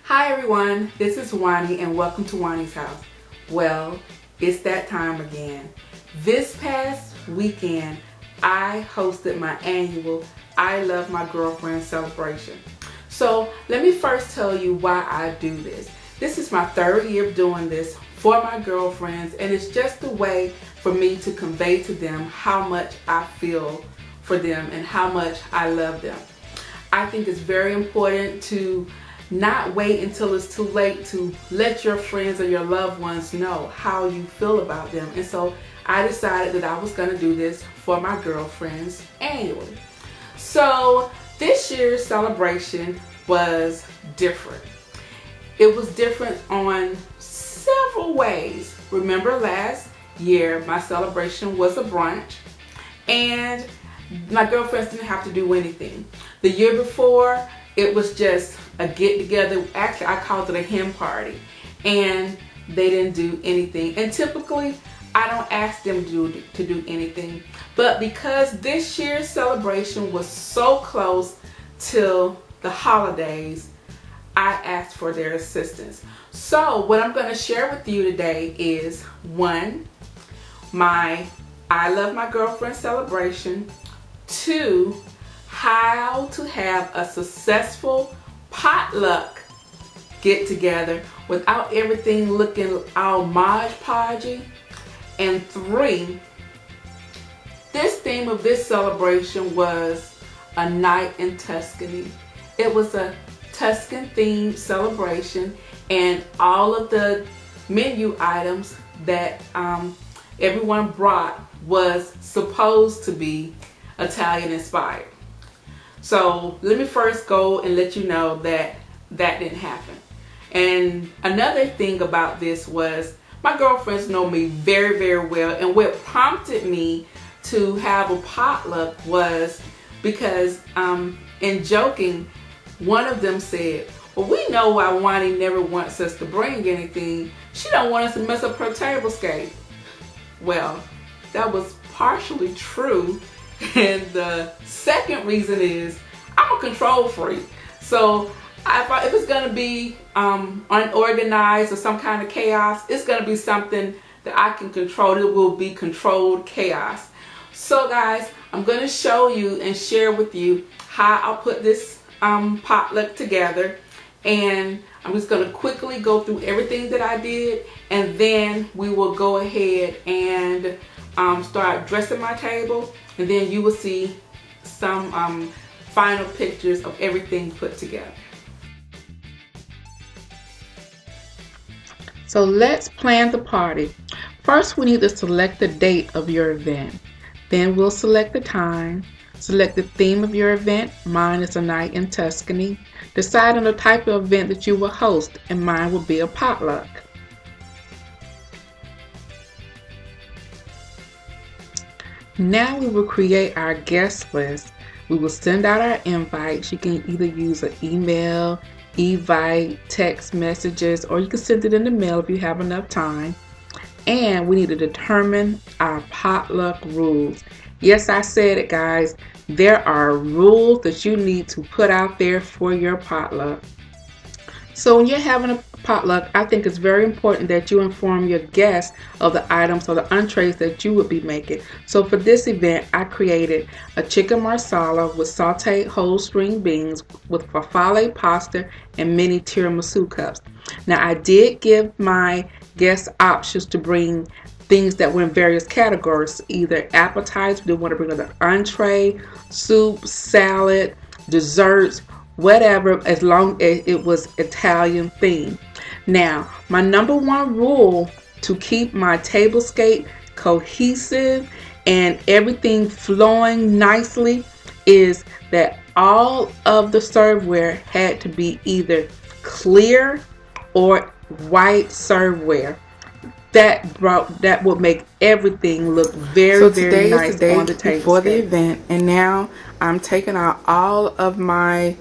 Hi everyone, this is Wani and welcome to Wani's house. Well, it's that time again. This past weekend, I hosted my annual I Love My Girlfriend celebration. So let me first tell you why I do this. This is my third year of doing this for my girlfriends, and it's just a way for me to convey to them how much I feel for them and how much I love them. I think it's very important to not wait until it's too late to let your friends or your loved ones know how you feel about them. And so I decided that I was going to do this for my girlfriends annually. So this year's celebration was different. It was different on several ways. Remember last year my celebration was a brunch and my girlfriends didn't have to do anything. The year before it was just a get together. Actually, I called it a hen party, and they didn't do anything. And typically, I don't ask them to do anything. But because this year's celebration was so close till the holidays, I asked for their assistance. So what I'm going to share with you today is 1, my I Love My Girlfriend celebration. 2, how to have a successful potluck get together without everything looking all Mod Podgy. And 3, this theme of this celebration was a night in Tuscany. It was a Tuscan themed celebration, and all of the menu items that everyone brought was supposed to be Italian inspired. So let me first go and let you know that that didn't happen. And another thing about this was my girlfriends know me very, very well, and what prompted me to have a potluck was because in joking, one of them said, well, we know why Wani never wants us to bring anything. She don't want us to mess up her tablescape. Well, that was partially true. And the second reason is I'm a control freak. So if it's going to be unorganized or some kind of chaos, it's going to be something that I can control. It will be controlled chaos. So guys, I'm going to show you and share with you how I'll put this potluck together. And I'm just going to quickly go through everything that I did, and then we will go ahead and start dressing my table, and then you will see some final pictures of everything put together. So let's plan the party. First, we need to select the date of your event. Then we'll select the time, select the theme of your event. Mine is a night in Tuscany. Decide on the type of event that you will host, and mine will be a potluck. Now we will create our guest list. We will send out our invites. You can either use an email, evite, text messages, or you can send it in the mail if you have enough time. And we need to determine our potluck rules. Yes, I said it, guys. There are rules that you need to put out there for your potluck. So when you're having a potluck, I think it's very important that you inform your guests of the items or the entrees that you would be making. So for this event, I created a chicken marsala with sauteed whole string beans with farfalle pasta and mini tiramisu cups. Now I did give my guests options to bring things that were in various categories, either appetizers, they want to bring an entree, soup, salad, desserts, whatever, as long as it was Italian themed. Now, my number one rule to keep my tablescape cohesive and everything flowing nicely is that all of the serveware had to be either clear or white serveware. That would make everything look very, very nice on the table before the event. And now I'm taking out all of my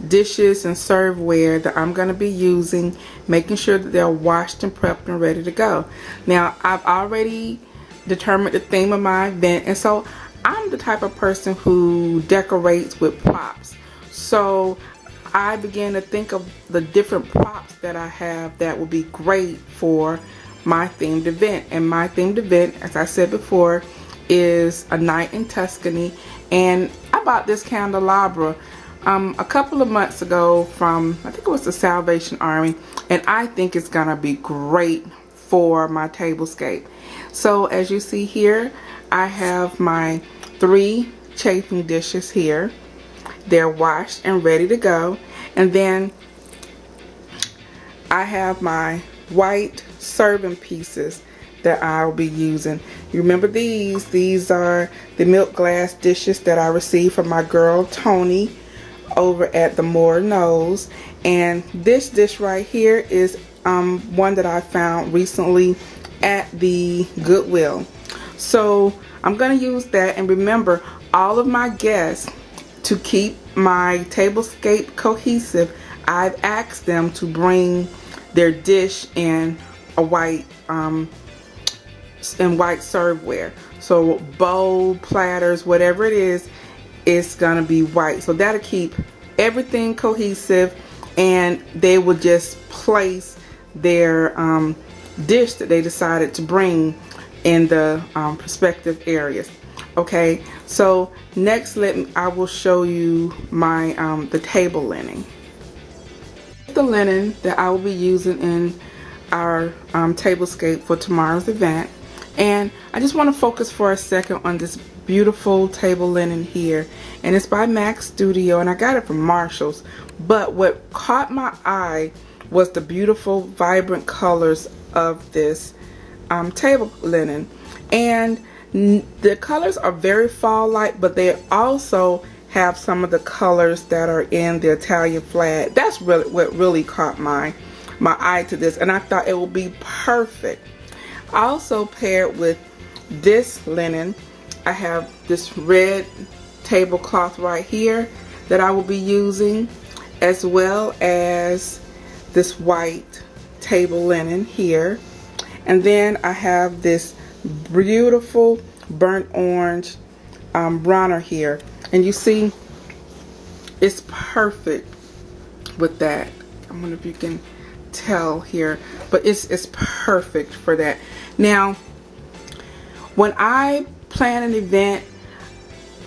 dishes and serveware that I'm going to be using, making sure that they're washed and prepped and ready to go. Now I've already determined the theme of my event, and so I'm the type of person who decorates with props. So I began to think of the different props that I have that would be great for my themed event. And my themed event, as I said before, is a night in Tuscany. And I bought this candelabra a couple of months ago from, I think it was the Salvation Army, and I think it's gonna be great for my tablescape. So as you see here, I have my 3 chafing dishes here. They're washed and ready to go. And then I have my white serving pieces that I'll be using. You remember these are the milk glass dishes that I received from my girl Tony over at the Moore Nose. And this dish right here is one that I found recently at the Goodwill. So I'm going to use that. And remember, all of my guests, to keep my tablescape cohesive, I've asked them to bring their dish in a white serveware. So bowl, platters, whatever it is, it's gonna be white. So that'll keep everything cohesive, and they will just place their dish that they decided to bring in the prospective areas. Okay, so next I will show you my the table linen. The linen that I will be using in our tablescape for tomorrow's event. And I just want to focus for a second on this beautiful table linen here, and it's by Max Studio, and I got it from Marshall's. But what caught my eye was the beautiful vibrant colors of this table linen. And the colors are very fall-like, but they also have some of the colors that are in the Italian flag. That's really what really caught my eye to this, and I thought it would be perfect. Also paired with this linen, I have this red tablecloth right here that I will be using, as well as this white table linen here. And then I have this beautiful burnt orange runner here, and you see it's perfect with that. I wonder if you can tell here, but it's perfect for that. Now, when I plan an event,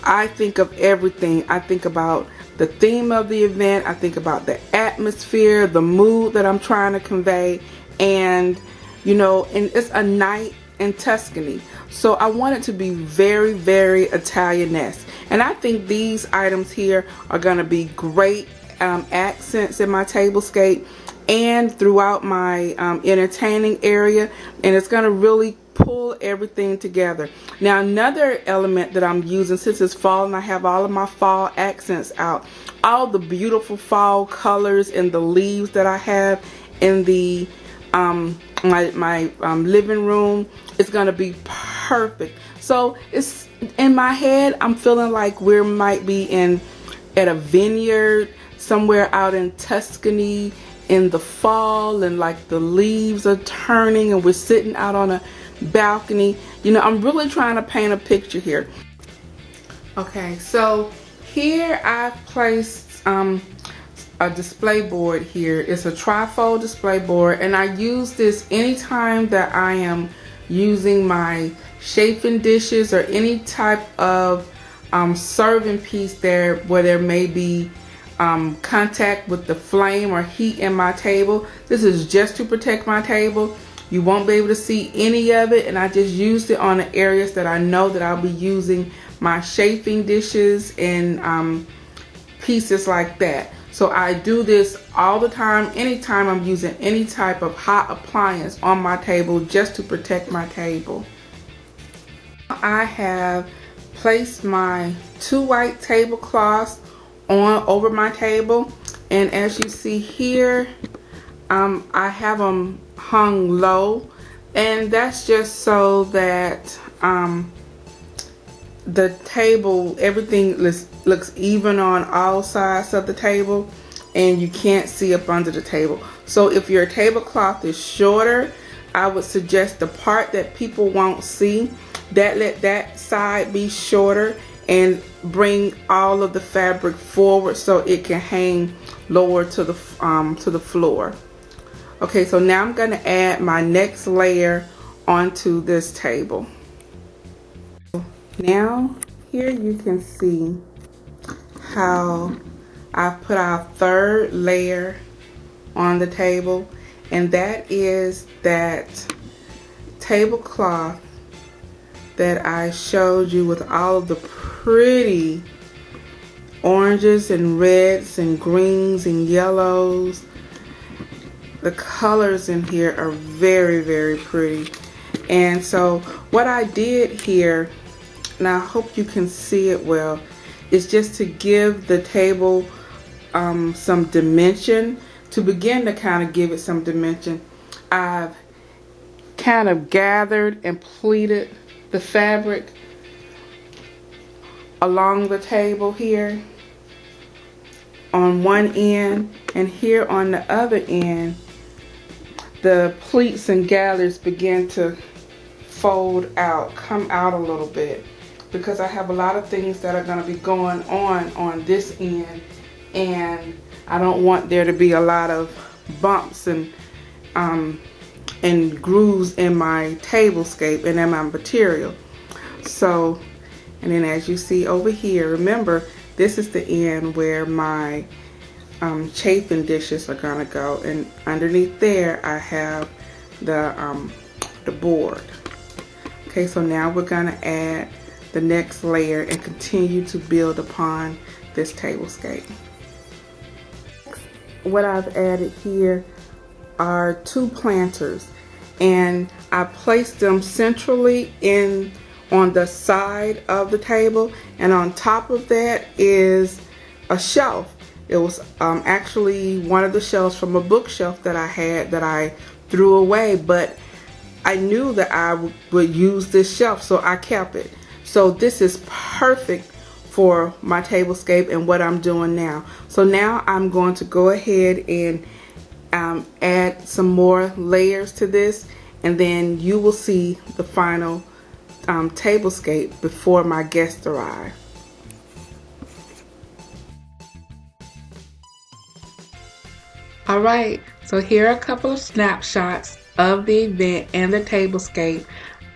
I think of everything. I think about the theme of the event, I think about the atmosphere, the mood that I'm trying to convey, and you know, and it's a night in Tuscany, so I want it to be very, very Italianesque. And I think these items here are going to be great accents in my tablescape and throughout my entertaining area, and it's going to really pull everything together. Now, another element that I'm using, since it's fall and I have all of my fall accents out, all the beautiful fall colors and the leaves that I have in the my living room, it's gonna be perfect. So it's in my head, I'm feeling like we might be at a vineyard somewhere out in Tuscany in the fall, and like the leaves are turning and we're sitting out on a balcony. You know, I'm really trying to paint a picture here. Okay, so here I've placed a display board here. It's a trifold display board, and I use this anytime that I am using my chafing dishes or any type of serving piece there where there may be contact with the flame or heat in my table. This is just to protect my table. You won't be able to see any of it, and I just used it on the areas that I know that I'll be using my chafing dishes and pieces like that. So I do this all the time, anytime I'm using any type of hot appliance on my table, just to protect my table. I have placed my 2 white tablecloths over my table, and as you see here, I have them hung low, and that's just so that the table, everything looks even on all sides of the table, and you can't see up under the table. So if your tablecloth is shorter, I would suggest the part that people won't see, let that side be shorter, and bring all of the fabric forward so it can hang lower to the floor. Okay, so now I'm going to add my next layer onto this table. Now here you can see how I've put our third layer on the table, and that is that tablecloth that I showed you with all of the pretty oranges and reds and greens and yellows. The colors in here are very, very pretty. And so what I did here, and I hope you can see it well, is just to give the table some dimension. To begin to kind of give it some dimension, I've kind of gathered and pleated the fabric along the table here on one end, and here on the other end the pleats and gathers begin to fold out, come out a little bit, because I have a lot of things that are going to be going on this end, and I don't want there to be a lot of bumps and grooves in my tablescape and in my material. So, and then as you see over here, remember this is the end where my chafing dishes are gonna go, and underneath there I have the board. Okay, so now we're gonna add the next layer and continue to build upon this tablescape. What I've added here are 2 planters, and I placed them centrally on the side of the table, and on top of that is a shelf. It was actually one of the shelves from a bookshelf that I had that I threw away, but I knew that I would use this shelf, so I kept it. So this is perfect for my tablescape and what I'm doing now. So now I'm going to go ahead and add some more layers to this, and then you will see the final tablescape before my guests arrive. Alright, so here are a couple of snapshots of the event and the tablescape.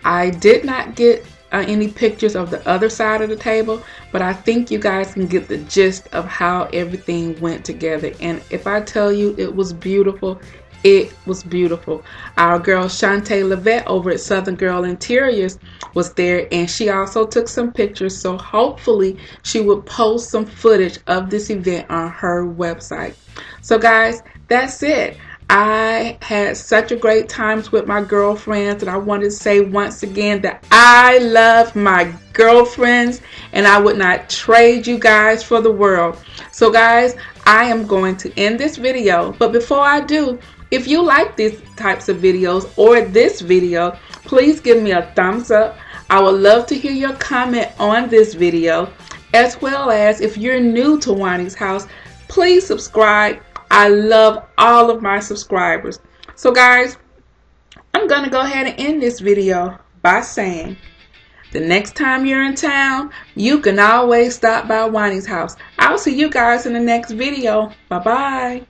I did not get any pictures of the other side of the table, but I think you guys can get the gist of how everything went together. And if I tell you it was beautiful, it was beautiful. Our girl Shantae Levette over at Southern Girl Interiors was there, and she also took some pictures, so hopefully she would post some footage of this event on her website. So guys, that's it. I had such a great time with my girlfriends, and I wanted to say once again that I love my girlfriends and I would not trade you guys for the world. So guys, I am going to end this video, but before I do, if you like these types of videos or this video, please give me a thumbs up. I would love to hear your comment on this video, as well as if you're new to Wani's House, please subscribe. I love all of my subscribers. So guys, I'm going to go ahead and end this video by saying, the next time you're in town, you can always stop by Wani's House. I'll see you guys in the next video. Bye-bye.